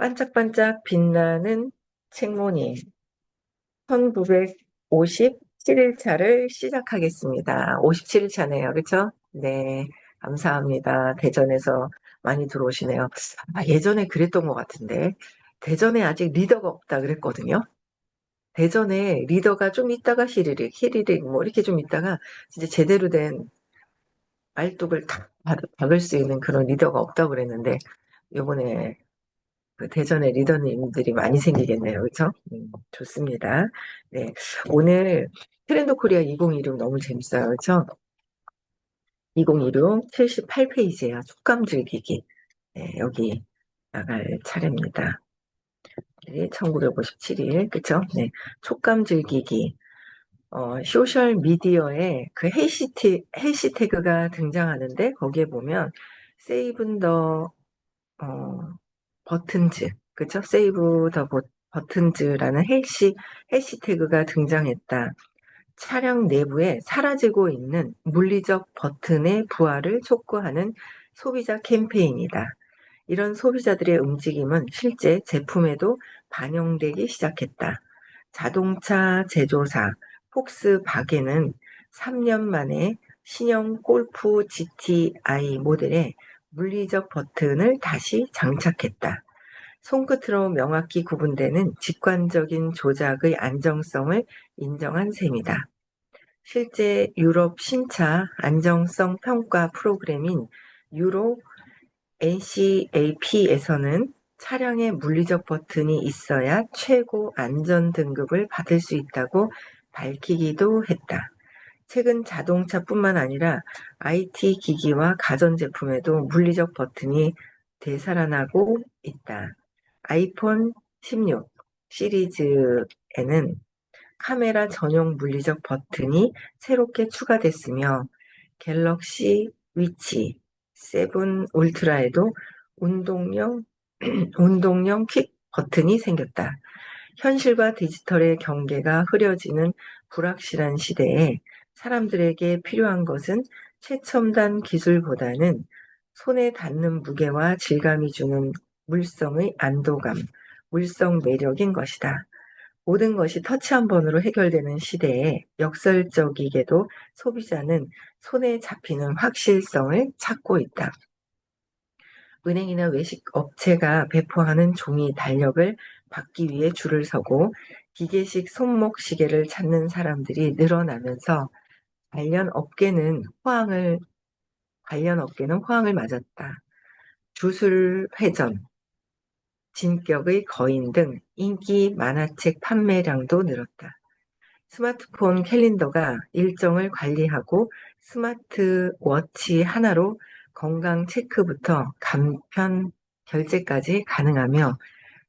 반짝반짝 빛나는 책무늬 1957일차를 시작하겠습니다. 57일차네요. 그렇죠? 네, 감사합니다. 대전에서 많이 들어오시네요. 예전에 그랬던 것 같은데 대전에 아직 리더가 없다 그랬거든요. 대전에 리더가 좀 있다가 히리릭 뭐 이렇게 좀 있다가 진짜 제대로 된 말뚝을 탁 박을 수 있는 그런 리더가 없다고 그랬는데 요번에 그 대전의 리더님들이 많이 생기겠네요. 그렇죠? 좋습니다. 네. 오늘 트렌드 코리아 2016 너무 재밌어요. 그렇죠? 2016 78페이지예요. 촉감 즐기기. 네, 여기 나갈 차례입니다. 1957일. 그렇죠? 네. 촉감 즐기기. 소셜 미디어에 그 해시태그가 등장하는데 거기에 보면 세이브 더 버튼즈, 그쵸? 세이브 더 버튼즈라는 해시태그가 등장했다. 차량 내부에 사라지고 있는 물리적 버튼의 부활을 촉구하는 소비자 캠페인이다. 이런 소비자들의 움직임은 실제 제품에도 반영되기 시작했다. 자동차 제조사 폭스바겐은 3년 만에 신형 골프 GTI 모델에 물리적 버튼을 다시 장착했다. 손끝으로 명확히 구분되는 직관적인 조작의 안정성을 인정한 셈이다. 실제 유럽 신차 안정성 평가 프로그램인 유로 NCAP에서는 차량에 물리적 버튼이 있어야 최고 안전 등급을 받을 수 있다고 밝히기도 했다. 최근 자동차뿐만 아니라 IT 기기와 가전제품에도 물리적 버튼이 되살아나고 있다. 아이폰 16 시리즈에는 카메라 전용 물리적 버튼이 새롭게 추가됐으며 갤럭시 위치 7 울트라에도 운동용, 운동용 퀵 버튼이 생겼다. 현실과 디지털의 경계가 흐려지는 불확실한 시대에 사람들에게 필요한 것은 최첨단 기술보다는 손에 닿는 무게와 질감이 주는 물성의 안도감, 물성 매력인 것이다. 모든 것이 터치 한 번으로 해결되는 시대에 역설적이게도 소비자는 손에 잡히는 확실성을 찾고 있다. 은행이나 외식 업체가 배포하는 종이 달력을 받기 위해 줄을 서고 기계식 손목 시계를 찾는 사람들이 늘어나면서 관련 업계는 호황을 맞았다. 주술 회전, 진격의 거인 등 인기 만화책 판매량도 늘었다. 스마트폰 캘린더가 일정을 관리하고 스마트워치 하나로 건강 체크부터 간편 결제까지 가능하며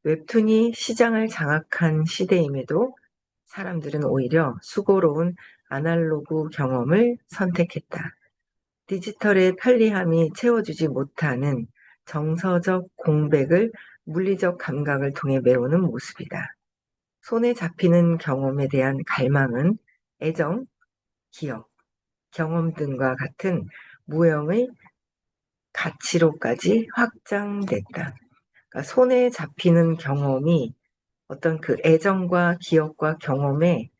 웹툰이 시장을 장악한 시대임에도 사람들은 오히려 수고로운 아날로그 경험을 선택했다. 디지털의 편리함이 채워주지 못하는 정서적 공백을 물리적 감각을 통해 메우는 모습이다. 손에 잡히는 경험에 대한 갈망은 애정, 기억, 경험 등과 같은 무형의 가치로까지 확장됐다. 그러니까 손에 잡히는 경험이 어떤 그 애정과 기억과 경험의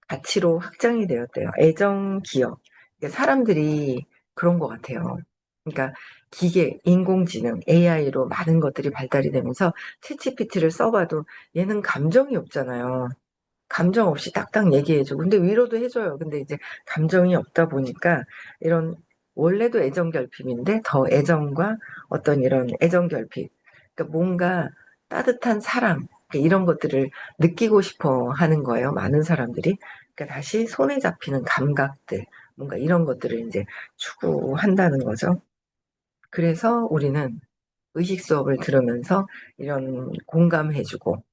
가치로 확장이 되었대요. 애정, 기억. 그러니까 사람들이 그런 것 같아요. 그러니까 기계, 인공지능, AI로 많은 것들이 발달이 되면서 챗GPT를 써봐도 얘는 감정이 없잖아요. 감정 없이 딱딱 얘기해주고 근데 위로도 해줘요. 근데 이제 감정이 없다 보니까 이런 원래도 애정 결핍인데 더 애정과 어떤 이런 애정 결핍, 그러니까 뭔가 따뜻한 사랑 이런 것들을 느끼고 싶어 하는 거예요. 많은 사람들이. 그러니까 다시 손에 잡히는 감각들, 뭔가 이런 것들을 이제 추구한다는 거죠. 그래서 우리는 의식 수업을 들으면서 이런 공감해주고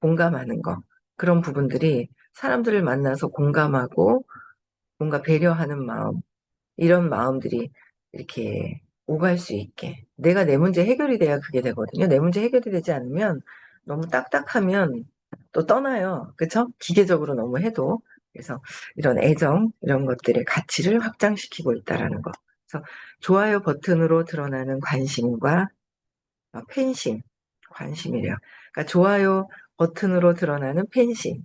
공감하는 거. 그런 부분들이 사람들을 만나서 공감하고 뭔가 배려하는 마음, 이런 마음들이 이렇게 오갈 수 있게. 내가 내 문제 해결이 돼야 그게 되거든요. 내 문제 해결이 되지 않으면 너무 딱딱하면 또 떠나요. 그쵸? 기계적으로 너무 해도. 그래서 이런 애정, 이런 것들의 가치를 확장시키고 있다라는 거. 그래서 좋아요 버튼으로 드러나는 관심과 팬심, 관심이래요. 그러니까 좋아요 버튼으로 드러나는 팬심,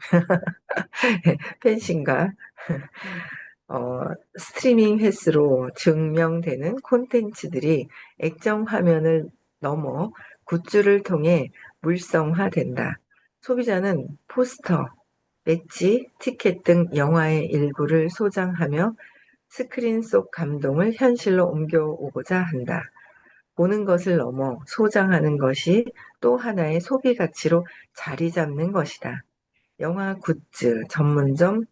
팬심과 스트리밍 횟수로 증명되는 콘텐츠들이 액정 화면을 넘어 굿즈를 통해 물성화된다. 소비자는 포스터, 배지, 티켓 등 영화의 일부를 소장하며 스크린 속 감동을 현실로 옮겨오고자 한다. 보는 것을 넘어 소장하는 것이 또 하나의 소비 가치로 자리 잡는 것이다. 영화 굿즈 전문점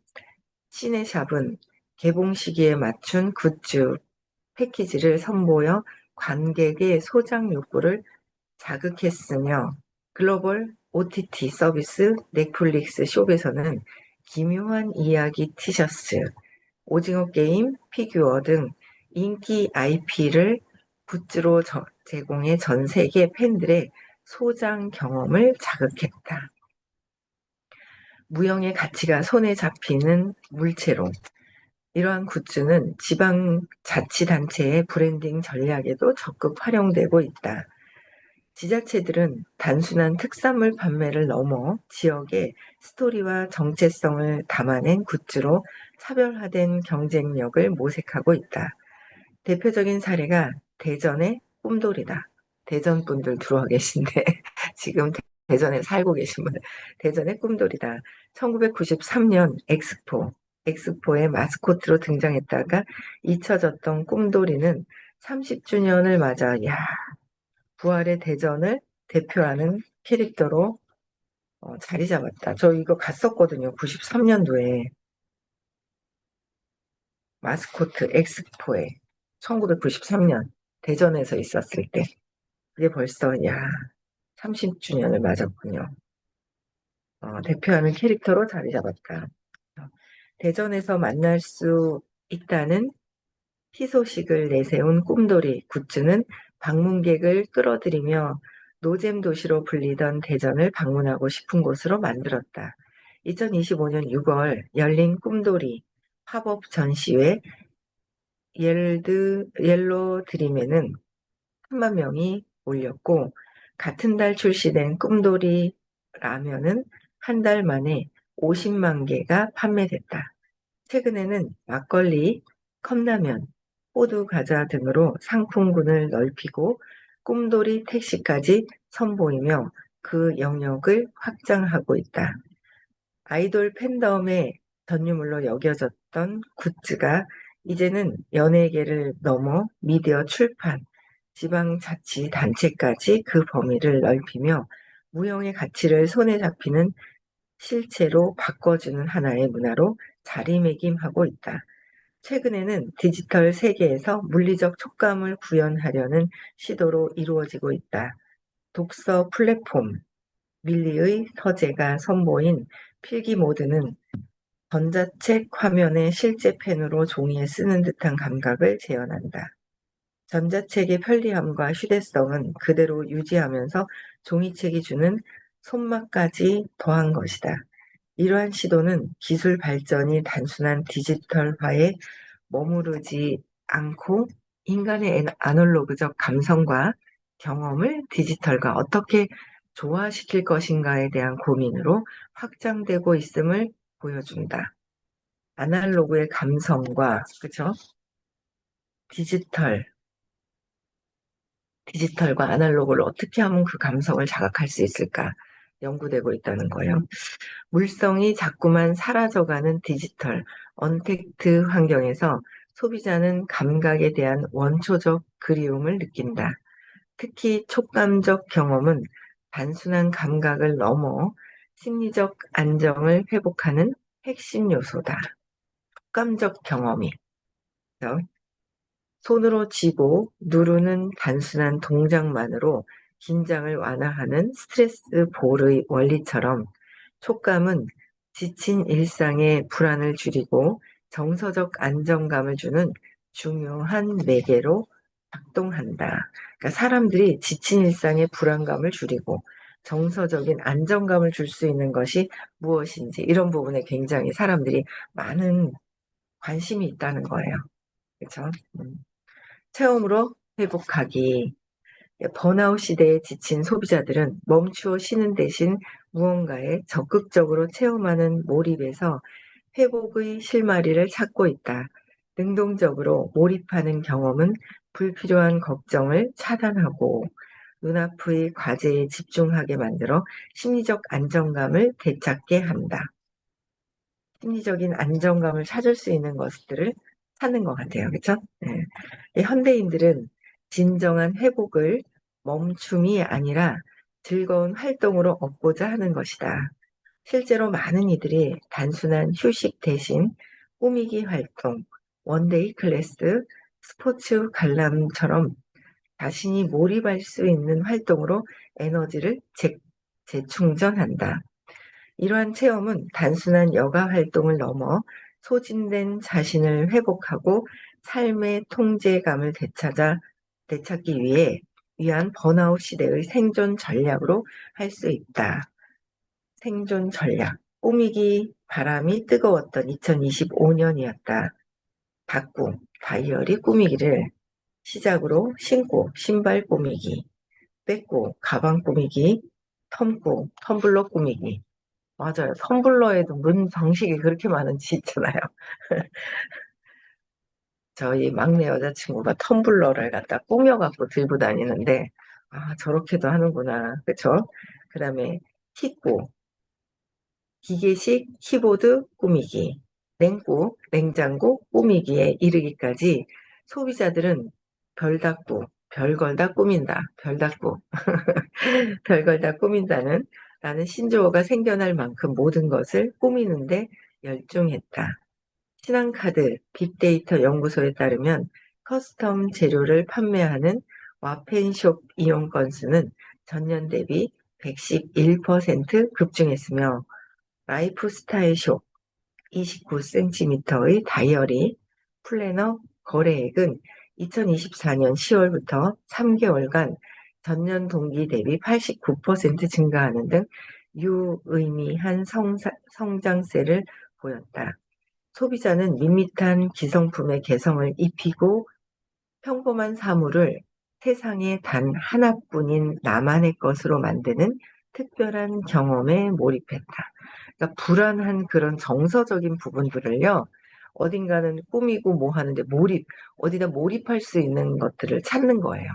시네샵은 개봉 시기에 맞춘 굿즈 패키지를 선보여 관객의 소장 욕구를 자극했으며 글로벌 OTT 서비스 넷플릭스 숍에서는 기묘한 이야기 티셔츠, 오징어 게임, 피규어 등 인기 IP를 굿즈로 제공해 전 세계 팬들의 소장 경험을 자극했다. 무형의 가치가 손에 잡히는 물체로 이러한 굿즈는 지방자치단체의 브랜딩 전략에도 적극 활용되고 있다. 지자체들은 단순한 특산물 판매를 넘어 지역의 스토리와 정체성을 담아낸 굿즈로 차별화된 경쟁력을 모색하고 있다. 대표적인 사례가 대전의 꿈돌이다. 대전 분들 들어와 계신데 지금 대전에 살고 계신 분, 대전의 꿈돌이다. 1993년 엑스포의 마스코트로 등장했다가 잊혀졌던 꿈돌이는 30주년을 맞아 부활의 대전을 대표하는 캐릭터로 자리 잡았다. 저 이거 갔었거든요. 93년도에 마스코트 엑스포에 1993년 대전에서 있었을 때 그게 벌써 30주년을 맞았군요. 대표하는 캐릭터로 자리 잡았다. 대전에서 만날 수 있다는 희소식을 내세운 꿈돌이 굿즈는 방문객을 끌어들이며 노잼 도시로 불리던 대전을 방문하고 싶은 곳으로 만들었다. 2025년 6월 열린 꿈돌이 팝업 전시회 옐로 드림에는 3만 명이 몰렸고 같은 달 출시된 꿈돌이 라면은 한 달 만에 50만 개가 판매됐다. 최근에는 막걸리, 컵라면, 호두 과자 등으로 상품군을 넓히고 꿈돌이 택시까지 선보이며 그 영역을 확장하고 있다. 아이돌 팬덤의 전유물로 여겨졌던 굿즈가 이제는 연예계를 넘어 미디어 출판, 지방자치단체까지 그 범위를 넓히며 무형의 가치를 손에 잡히는 실체로 바꿔주는 하나의 문화로 자리매김하고 있다. 최근에는 디지털 세계에서 물리적 촉감을 구현하려는 시도로 이루어지고 있다. 독서 플랫폼 밀리의 서재가 선보인 필기 모드는 전자책 화면에 실제 펜으로 종이에 쓰는 듯한 감각을 재현한다. 전자책의 편리함과 휴대성은 그대로 유지하면서 종이책이 주는 손맛까지 더한 것이다. 이러한 시도는 기술 발전이 단순한 디지털화에 머무르지 않고 인간의 아날로그적 감성과 경험을 디지털과 어떻게 조화시킬 것인가에 대한 고민으로 확장되고 있음을 보여준다. 아날로그의 감성과 그쵸? 디지털, 디지털과 아날로그를 어떻게 하면 그 감성을 자극할 수 있을까 연구되고 있다는 거예요. 물성이 자꾸만 사라져가는 디지털, 언택트 환경에서 소비자는 감각에 대한 원초적 그리움을 느낀다. 특히 촉감적 경험은 단순한 감각을 넘어 심리적 안정을 회복하는 핵심 요소다. 촉감적 경험이 손으로 쥐고 누르는 단순한 동작만으로 긴장을 완화하는 스트레스 볼의 원리처럼 촉감은 지친 일상의 불안을 줄이고 정서적 안정감을 주는 중요한 매개로 작동한다. 그러니까 사람들이 지친 일상의 불안감을 줄이고 정서적인 안정감을 줄 수 있는 것이 무엇인지 이런 부분에 굉장히 사람들이 많은 관심이 있다는 거예요. 그렇죠? 체험으로 회복하기. 번아웃 시대에 지친 소비자들은 멈추어 쉬는 대신 무언가에 적극적으로 체험하는 몰입에서 회복의 실마리를 찾고 있다. 능동적으로 몰입하는 경험은 불필요한 걱정을 차단하고 눈앞의 과제에 집중하게 만들어 심리적 안정감을 되찾게 한다. 심리적인 안정감을 찾을 수 있는 것들을 찾는 것 같아요. 그렇죠? 네. 현대인들은 진정한 회복을 멈춤이 아니라 즐거운 활동으로 얻고자 하는 것이다. 실제로 많은 이들이 단순한 휴식 대신 꾸미기 활동, 원데이 클래스, 스포츠 관람처럼 자신이 몰입할 수 있는 활동으로 에너지를 재충전한다. 이러한 체험은 단순한 여가 활동을 넘어 소진된 자신을 회복하고 삶의 통제감을 되찾기 위한 번아웃 시대의 생존 전략으로 할 수 있다. 생존 전략. 꾸미기 바람이 뜨거웠던 2025년이었다. 닫고 다이어리 꾸미기를 시작으로 신고 신발 꾸미기, 뺏고 가방 꾸미기, 텀고 텀블러 꾸미기. 맞아요. 텀블러에도 문 방식이 그렇게 많은지 있잖아요. 저희 막내 여자친구가 텀블러를 갖다 꾸며갖고 들고 다니는데, 아, 저렇게도 하는구나. 그쵸? 그 다음에 킥고, 기계식 키보드 꾸미기, 냉장고 꾸미기에 이르기까지 소비자들은 별걸 다 꾸민다. 별걸 다 꾸민다는 라는 신조어가 생겨날 만큼 모든 것을 꾸미는데 열중했다. 신한카드 빅데이터 연구소에 따르면 커스텀 재료를 판매하는 와펜숍 이용 건수는 전년 대비 111% 급증했으며 라이프스타일 숍 29cm의 다이어리 플래너 거래액은 2024년 10월부터 3개월간 전년 동기 대비 89% 증가하는 등 유의미한 성장세를 보였다. 소비자는 밋밋한 기성품의 개성을 입히고 평범한 사물을 세상에 단 하나뿐인 나만의 것으로 만드는 특별한 경험에 몰입했다. 그러니까 불안한 그런 정서적인 부분들을요, 어딘가는 꾸미고 뭐 하는데 어디다 몰입할 수 있는 것들을 찾는 거예요.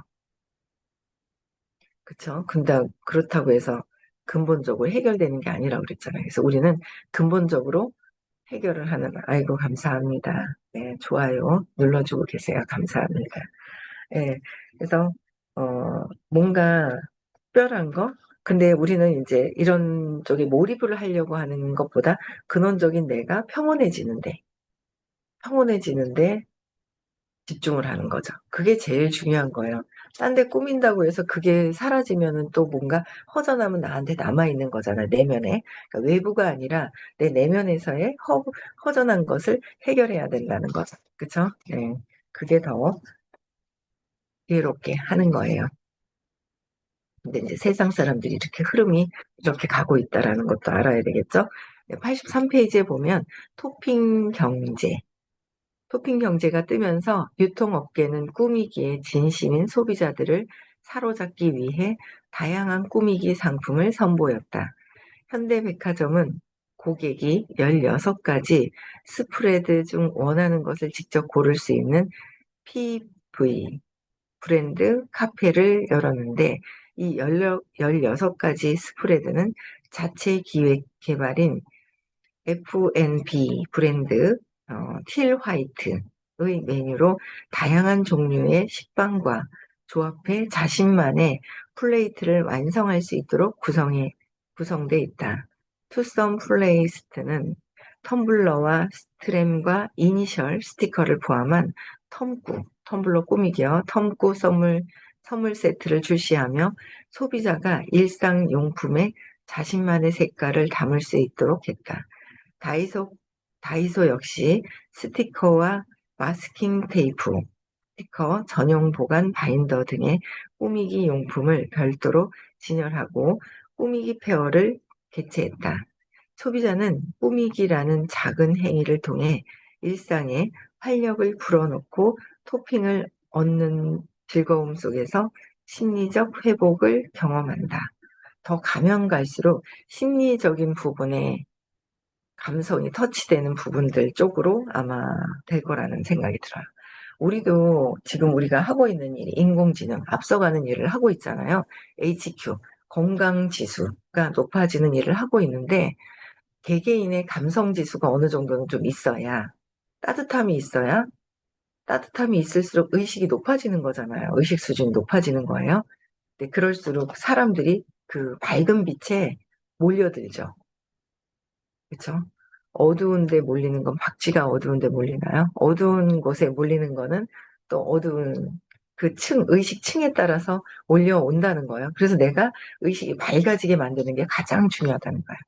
그쵸? 근데 그렇다고 해서 근본적으로 해결되는 게 아니라고 그랬잖아요. 그래서 우리는 근본적으로 해결을 하는, 아이고, 감사합니다. 네, 좋아요. 눌러주고 계세요. 감사합니다. 예, 그래서, 뭔가 특별한 거? 근데 우리는 이제 이런 쪽에 몰입을 하려고 하는 것보다 근원적인 내가 평온해지는데 집중을 하는 거죠. 그게 제일 중요한 거예요. 딴 데 꾸민다고 해서 그게 사라지면은 또 뭔가 허전함은 나한테 남아있는 거잖아요. 내면에. 그러니까 외부가 아니라 내 내면에서의 허전한 것을 해결해야 된다는 거죠. 그쵸? 네. 그게 더 지혜롭게 하는 거예요. 근데 이제 세상 사람들이 이렇게 흐름이 이렇게 가고 있다라는 것도 알아야 되겠죠? 83페이지에 보면 토핑 경제, 토핑 경제가 뜨면서 유통업계는 꾸미기에 진심인 소비자들을 사로잡기 위해 다양한 꾸미기 상품을 선보였다. 현대백화점은 고객이 16가지 스프레드 중 원하는 것을 직접 고를 수 있는 PV 브랜드 카페를 열었는데 이 16가지 스프레드는 자체 기획 개발인 F&B 브랜드 틸 화이트의 메뉴로 다양한 종류의 식빵과 조합해 자신만의 플레이트를 완성할 수 있도록 구성돼 있다. 투썸 플레이스트는 텀블러와 스트램과 이니셜 스티커를 포함한 텀블러 꾸미기와 텀꾸 선물 세트를 출시하며 소비자가 일상용품에 자신만의 색깔을 담을 수 있도록 했다. 다이소, 다이소 역시 스티커와 마스킹 테이프, 스티커 전용 보관 바인더 등의 꾸미기 용품을 별도로 진열하고 꾸미기 페어를 개최했다. 소비자는 꾸미기라는 작은 행위를 통해 일상에 활력을 불어넣고 토핑을 얻는 즐거움 속에서 심리적 회복을 경험한다. 더 가면 갈수록 심리적인 부분에 감성이 터치되는 부분들 쪽으로 아마 될 거라는 생각이 들어요. 우리도 지금 우리가 하고 있는 일이 인공지능, 앞서가는 일을 하고 있잖아요. HQ, 건강지수가 높아지는 일을 하고 있는데, 개개인의 감성지수가 어느 정도는 좀 있어야, 따뜻함이 있어야, 따뜻함이 있을수록 의식이 높아지는 거잖아요. 의식 수준이 높아지는 거예요. 근데 그럴수록 사람들이 그 밝은 빛에 몰려들죠. 그쵸? 어두운 데 몰리는 건 박쥐가 어두운 데 몰리나요? 어두운 곳에 몰리는 거는 또 어두운 그 의식층에 따라서 몰려온다는 거예요. 그래서 내가 의식이 밝아지게 만드는 게 가장 중요하다는 거예요.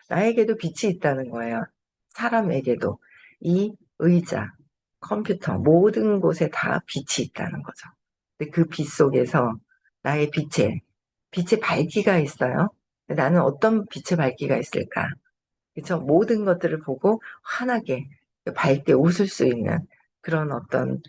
나에게도 빛이 있다는 거예요. 사람에게도. 이 의자, 컴퓨터, 모든 곳에 다 빛이 있다는 거죠. 근데 그 빛 속에서 나의 빛의 밝기가 있어요. 나는 어떤 빛의 밝기가 있을까? 그쵸? 모든 것들을 보고 환하게 밝게 웃을 수 있는 그런 어떤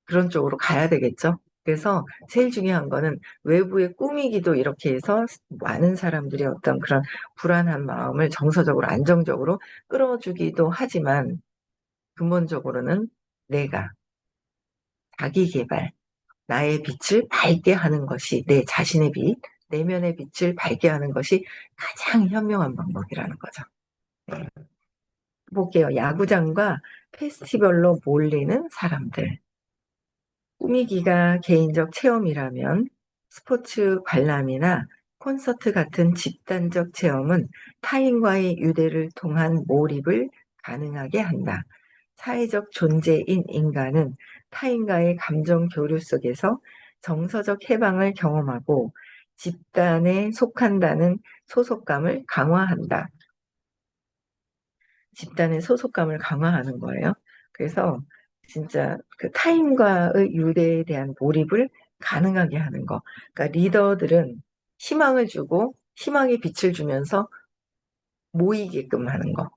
그런 쪽으로 가야 되겠죠. 그래서 제일 중요한 거는 외부의 꾸미기도 이렇게 해서 많은 사람들이 어떤 그런 불안한 마음을 정서적으로 안정적으로 끌어주기도 하지만 근본적으로는 내가 자기 개발, 나의 빛을 밝게 하는 것이 내 자신의 빛, 내면의 빛을 밝게 하는 것이 가장 현명한 방법이라는 거죠. 네. 볼게요. 야구장과 페스티벌로 몰리는 사람들. 꾸미기가 개인적 체험이라면 스포츠 관람이나 콘서트 같은 집단적 체험은 타인과의 유대를 통한 몰입을 가능하게 한다. 사회적 존재인 인간은 타인과의 감정 교류 속에서 정서적 해방을 경험하고 집단에 속한다는 소속감을 강화한다. 집단의 소속감을 강화하는 거예요. 그래서 진짜 그 타인과의 유대에 대한 몰입을 가능하게 하는 거. 그러니까 리더들은 희망을 주고 희망의 빛을 주면서 모이게끔 하는 거.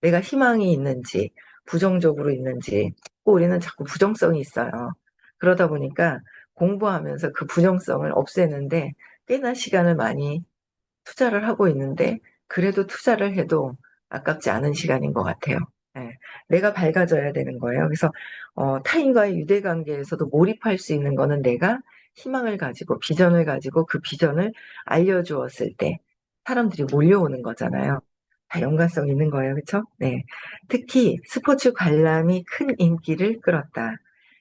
내가 희망이 있는지 부정적으로 있는지 우리는 자꾸 부정성이 있어요. 그러다 보니까 공부하면서 그 부정성을 없애는데 꽤나 시간을 많이 투자를 하고 있는데 그래도 투자를 해도 아깝지 않은 시간인 것 같아요. 예. 내가 밝아져야 되는 거예요. 그래서 타인과의 유대관계에서도 몰입할 수 있는 거는 내가 희망을 가지고 비전을 가지고 그 비전을 알려주었을 때 사람들이 몰려오는 거잖아요. 다 연관성 있는 거예요. 그렇죠? 네. 특히 스포츠 관람이 큰 인기를 끌었다.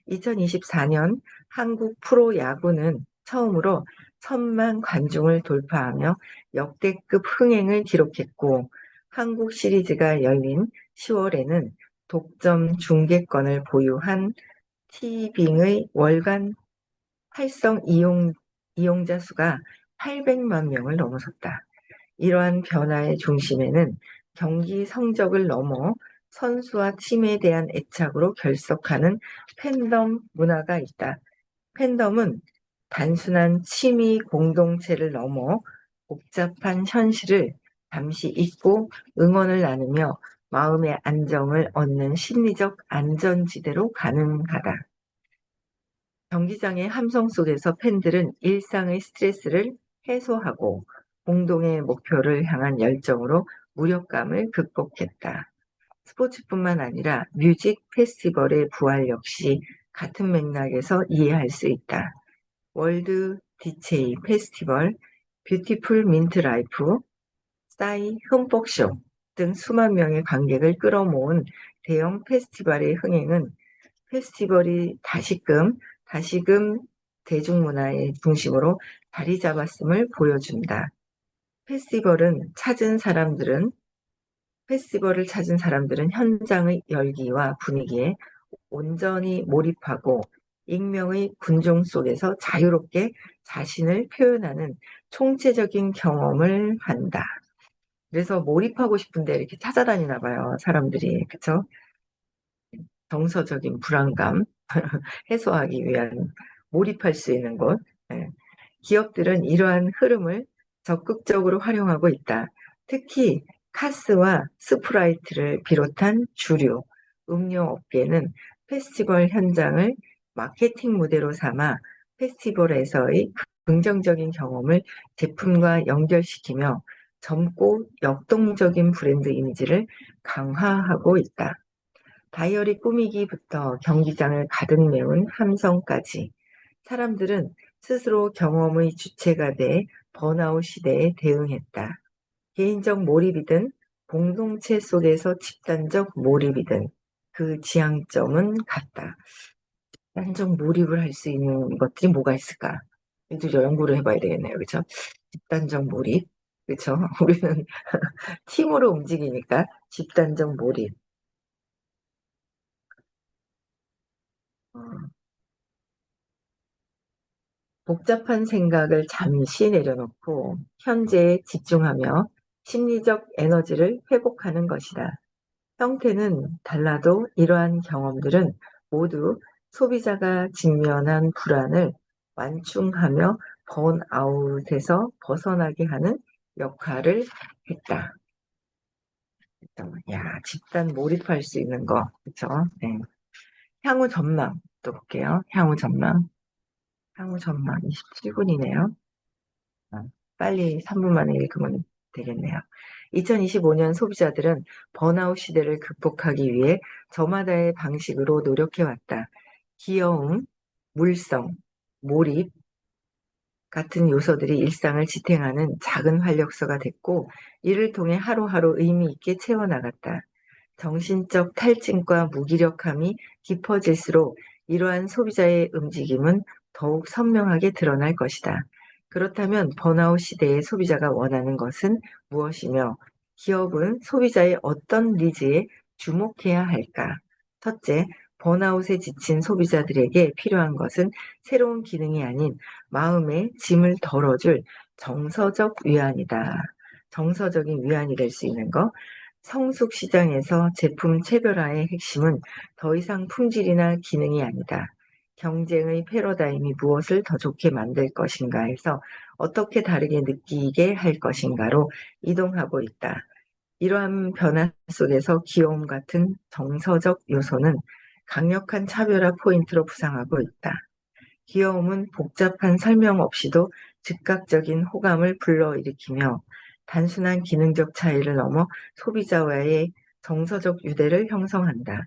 2024년 한국 프로야구는 처음으로 1,000만 관중을 돌파하며 역대급 흥행을 기록했고 한국 시리즈가 열린 10월에는 독점 중계권을 보유한 티빙의 월간 활성 이용자 수가 800만 명을 넘어섰다. 이러한 변화의 중심에는 경기 성적을 넘어 선수와 팀에 대한 애착으로 결속하는 팬덤 문화가 있다. 팬덤은 단순한 취미 공동체를 넘어 복잡한 현실을 잠시 잊고 응원을 나누며 마음의 안정을 얻는 심리적 안전지대로 가능하다. 경기장의 함성 속에서 팬들은 일상의 스트레스를 해소하고 공동의 목표를 향한 열정으로 무력감을 극복했다. 스포츠뿐만 아니라 뮤직 페스티벌의 부활 역시 같은 맥락에서 이해할 수 있다. 월드 디체이 페스티벌, 뷰티풀 민트 라이프, 싸이 흠뻑쇼 등 수만 명의 관객을 끌어모은 대형 페스티벌의 흥행은 페스티벌이 다시금 대중문화의 중심으로 자리 잡았음을 보여준다. 페스티벌은 찾은 사람들은 페스티벌을 찾은 사람들은 현장의 열기와 분위기에 온전히 몰입하고 익명의 군중 속에서 자유롭게 자신을 표현하는 총체적인 경험을 한다. 그래서 몰입하고 싶은데 이렇게 찾아다니나 봐요, 사람들이. 그쵸? 정서적인 불안감 해소하기 위한 몰입할 수 있는 곳. 예. 기업들은 이러한 흐름을 적극적으로 활용하고 있다. 특히 카스와 스프라이트를 비롯한 주류 음료 업계는 페스티벌 현장을 마케팅 무대로 삼아 페스티벌에서의 긍정적인 경험을 제품과 연결시키며 젊고 역동적인 브랜드 이미지를 강화하고 있다. 다이어리 꾸미기부터 경기장을 가득 메운 함성까지 사람들은 스스로 경험의 주체가 돼 번아웃 시대에 대응했다. 개인적 몰입이든 공동체 속에서 집단적 몰입이든 그 지향점은 같다. 집단적 몰입을 할 수 있는 것들이 뭐가 있을까? 이것도 연구를 해봐야 되겠네요. 그렇죠? 집단적 몰입. 그렇죠? 우리는 팀으로 움직이니까 집단적 몰입. 어, 복잡한 생각을 잠시 내려놓고 현재에 집중하며 심리적 에너지를 회복하는 것이다. 형태는 달라도 이러한 경험들은 모두 소비자가 직면한 불안을 완충하며 번아웃에서 벗어나게 하는 역할을 했다. 야, 집단 몰입할 수 있는 거, 그쵸? 네. 향후 전망 또 볼게요. 향후 전망. 향후 전망 27분이네요. 빨리 3분 만에 읽으면 되겠네요. 2025년 소비자들은 번아웃 시대를 극복하기 위해 저마다의 방식으로 노력해왔다. 귀여움, 물성, 몰입 같은 요소들이 일상을 지탱하는 작은 활력소가 됐고, 이를 통해 하루하루 의미 있게 채워나갔다. 정신적 탈진과 무기력함이 깊어질수록 이러한 소비자의 움직임은 더욱 선명하게 드러날 것이다. 그렇다면 번아웃 시대의 소비자가 원하는 것은 무엇이며 기업은 소비자의 어떤 니즈에 주목해야 할까? 첫째, 번아웃에 지친 소비자들에게 필요한 것은 새로운 기능이 아닌 마음의 짐을 덜어줄 정서적 위안이다. 정서적인 위안이 될 수 있는 것. 성숙 시장에서 제품 차별화의 핵심은 더 이상 품질이나 기능이 아니다. 경쟁의 패러다임이 무엇을 더 좋게 만들 것인가에서 어떻게 다르게 느끼게 할 것인가로 이동하고 있다. 이러한 변화 속에서 귀여움 같은 정서적 요소는 강력한 차별화 포인트로 부상하고 있다. 귀여움은 복잡한 설명 없이도 즉각적인 호감을 불러일으키며 단순한 기능적 차이를 넘어 소비자와의 정서적 유대를 형성한다.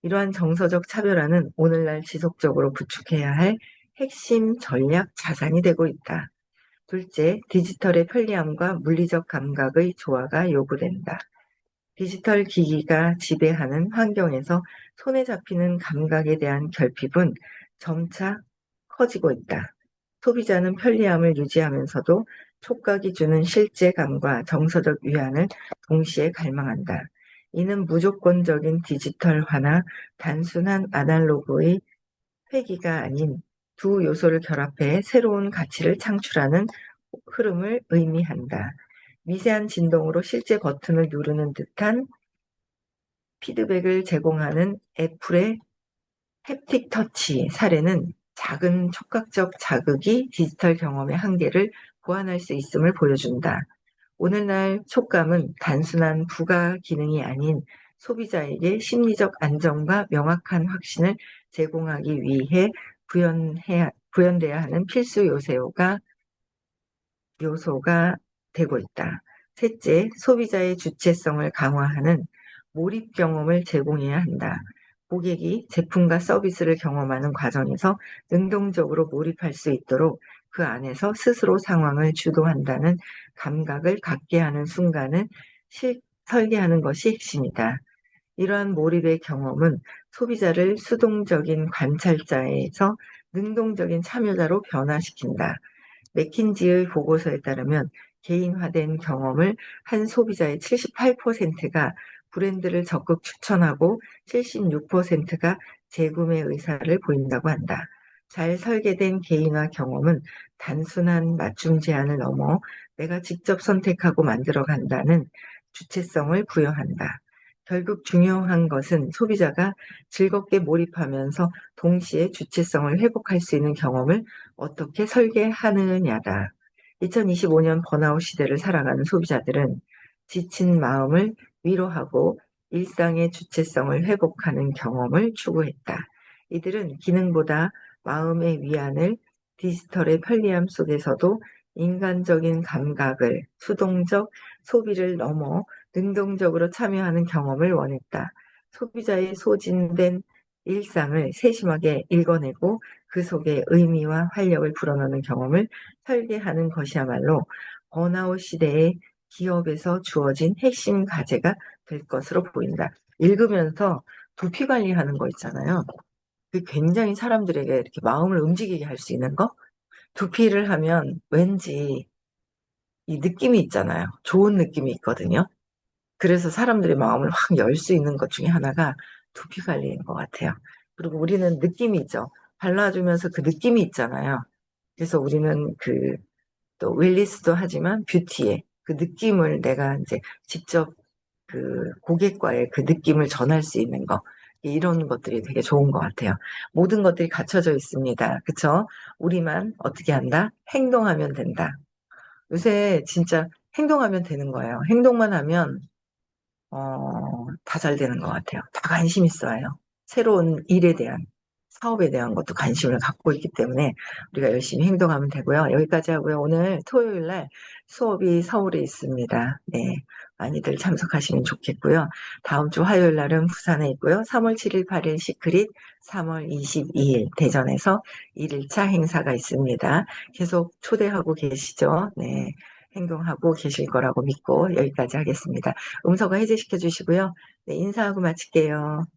이러한 정서적 차별화는 오늘날 지속적으로 구축해야 할 핵심 전략 자산이 되고 있다. 둘째, 디지털의 편리함과 물리적 감각의 조화가 요구된다. 디지털 기기가 지배하는 환경에서 손에 잡히는 감각에 대한 결핍은 점차 커지고 있다. 소비자는 편리함을 유지하면서도 촉각이 주는 실제감과 정서적 위안을 동시에 갈망한다. 이는 무조건적인 디지털화나 단순한 아날로그의 회귀가 아닌 두 요소를 결합해 새로운 가치를 창출하는 흐름을 의미한다. 미세한 진동으로 실제 버튼을 누르는 듯한 피드백을 제공하는 애플의 햅틱 터치 사례는 작은 촉각적 자극이 디지털 경험의 한계를 보완할 수 있음을 보여준다. 오늘날 촉감은 단순한 부가 기능이 아닌 소비자에게 심리적 안정과 명확한 확신을 제공하기 위해 구현돼야 하는 필수 요소가 되고 있다. 셋째, 소비자의 주체성을 강화하는 몰입 경험을 제공해야 한다. 고객이 제품과 서비스를 경험하는 과정에서 능동적으로 몰입할 수 있도록 그 안에서 스스로 상황을 주도한다는 감각을 갖게 하는 순간을 설계하는 것이 핵심이다. 이러한 몰입의 경험은 소비자를 수동적인 관찰자에서 능동적인 참여자로 변화시킨다. 맥킨지의 보고서에 따르면 개인화된 경험을 한 소비자의 78%가 브랜드를 적극 추천하고 76%가 재구매 의사를 보인다고 한다. 잘 설계된 개인화 경험은 단순한 맞춤 제한을 넘어 내가 직접 선택하고 만들어 간다는 주체성을 부여한다. 결국 중요한 것은 소비자가 즐겁게 몰입하면서 동시에 주체성을 회복할 수 있는 경험을 어떻게 설계하느냐다. 2025년 번아웃 시대를 살아가는 소비자들은 지친 마음을 위로하고 일상의 주체성을 회복하는 경험을 추구했다. 이들은 기능보다 마음의 위안을 디지털의 편리함 속에서도 인간적인 감각을 수동적 소비를 넘어 능동적으로 참여하는 경험을 원했다. 소비자의 소진된 일상을 세심하게 읽어내고 그 속에 의미와 활력을 불어넣는 경험을 설계하는 것이야말로 번아웃 시대의 기업에서 주어진 핵심 과제가 될 것으로 보인다. 읽으면서 두피 관리하는 거 있잖아요. 그 굉장히 사람들에게 이렇게 마음을 움직이게 할 수 있는 거? 두피를 하면 왠지 이 느낌이 있잖아요. 좋은 느낌이 있거든요. 그래서 사람들의 마음을 확 열 수 있는 것 중에 하나가 두피 관리인 것 같아요. 그리고 우리는 느낌이 있죠. 발라주면서 그 느낌이 있잖아요. 그래서 우리는 또 웰니스도 하지만 뷰티에 그 느낌을 내가 이제 직접 그 고객과의 그 느낌을 전할 수 있는 거. 이런 것들이 되게 좋은 것 같아요. 모든 것들이 갖춰져 있습니다. 그쵸? 우리만 어떻게 한다? 행동하면 된다. 요새 진짜 행동하면 되는 거예요. 행동만 하면 다 잘 되는 것 같아요. 다 관심 있어요. 새로운 일에 대한, 사업에 대한 것도 관심을 갖고 있기 때문에 우리가 열심히 행동하면 되고요. 여기까지 하고요. 오늘 토요일 날 수업이 서울에 있습니다. 네. 많이들 참석하시면 좋겠고요. 다음 주 화요일 날은 부산에 있고요. 3월 7일, 8일 시크릿, 3월 22일 대전에서 1일차 행사가 있습니다. 계속 초대하고 계시죠? 네. 행동하고 계실 거라고 믿고 여기까지 하겠습니다. 음성화 해제시켜 주시고요. 네, 인사하고 마칠게요.